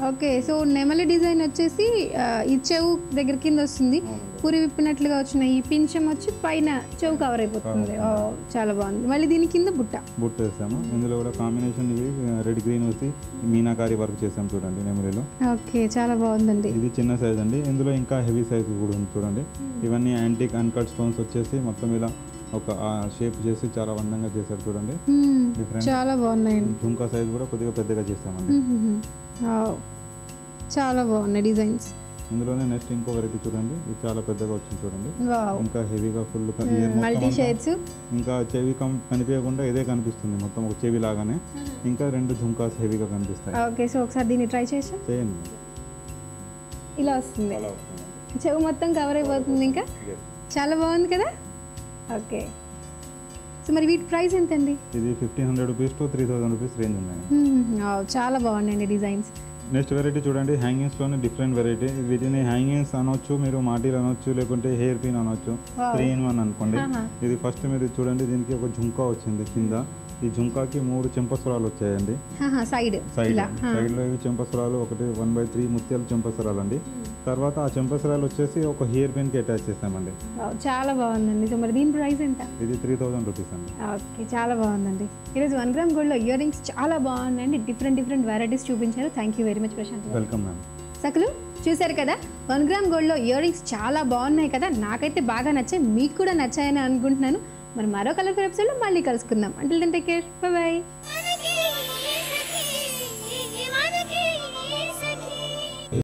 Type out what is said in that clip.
Okay. So నెమలి design వచ్చేసి ఈ చెవు దగ్గర కింద వస్తుంది. పూరి విప్పినట్లుగా వచ్చిన ఈ పింఛం వచ్చి పైన చెవు కవర్ అయిపోతుంది. చాలా బాగుంది. మళ్ళీ దీని కింద బుట్ట వేసాము. ఇందులో కూడా కాంబినేషన్ ఇవి రెడ్ గ్రీన్ వచ్చి మీనాకారి వర్క్ చేసాం చూడండి నెమలిలో. ఓకే, చాలా బాగుందండి. ఇది చిన్న సైజ్ అండి. ఇందులో ఇంకా హెవీ సైజ్ కూడా ఉంది చూడండి. ఇవన్నీ యాంటిక్ అన్కట్ స్టోన్స్ వచ్చేసి మొత్తం ఇలా ఒక షేప్ చేసి చాలా అందంగా చేశారు చూడండి. చాలా బాగున్నాయండి. జుంకా సైజ్ కూడా కొద్దిగా పెద్దగా చేస్తామండి. చాలా బాగున్నాయి డిజైన్స్. ఇందులోనే నెక్స్ట్ ఇంకో వెరైటీ చూడండి. ఇది చాలా పెద్దగా వచ్చింది చూడండి. ఇంకా హెవీగా ఫుల్ మల్టీ షేడ్స్. ఇంకా చెవి కనిపించకుండా ఇదే కనిపిస్తుంది మొత్తం ఒక చెవి లాగానే. ఇంకా రెండు జుంకాస్ హెవీగా కనిపిస్తాయి. ఓకే, సో ఒకసారి దీన్ని ట్రై చేయండి. ఇలా వస్తుంది, చెవి మొత్తం కవర్ అయిపోతుంది. ఇంకా చాలా బాగుంది కదా. ఓకే, సో మరి వీటి ప్రైస్ ఎంత అండి? ఇది 1500 రూపీస్ టు 3000 రూపీస్ రేంజ్ ఉన్నాయి. చాలా బాగున్నాయండి డిజైన్స్. నెక్స్ట్ వెరైటీ చూడండి. హ్యాంగింగ్స్లోనే డిఫరెంట్ వెరైటీ. వీటిని హ్యాంగింగ్స్ అనొచ్చు, మీరు మాటీలు అనొచ్చు, లేకుంటే హెయిర్ పిన్ అనొచ్చు, 3 in 1 అనుకోండి. ఇది ఫస్ట్ మీరు చూడండి, దీనికి ఒక జుంకా వచ్చింది కింద. ఈ జుంకాకి 3 చెంపస్వరాలు వచ్చాయండి సైడ్లో. ఇవి చెంపస్వరాలు ఒకటి 1/3 ముత్యాల చెంపస్వరాలు అండి. తర్వాత ఆ చెంపస్వరాలు వచ్చేసి ఒక హెయిర్ పిన్ కి అటాచ్ చేస్తామండి. చాలా బాగుందండి. సో మరి దీని ప్రైస్ ఎంత? ఇది 3000 రూపీస్ అండి. ఓకే, చాలా బాగుందండి. ఈరోజు 1 గ్రామ్ గోల్డ్లో ఇయర్ రింగ్స్ చాలా బాగున్నాయండి. డిఫరెంట్ వెరైటీస్ చూపించారు. Thank you very much Prashanth. Welcome ma'am. సకలు చూశారు కదా, 1 గ్రామ్ గోల్డ్లో ఇయర్ రింగ్స్ చాలా బాగున్నాయి కదా. నాకైతే బాగా నచ్చాయి, మీకు కూడా నచ్చాయని అనుకుంటున్నాను. మరి మరో కలర్ఫుల్ ఎపిసోడ్లో మళ్ళీ కలుసుకుందాం. Until then take care, bye by.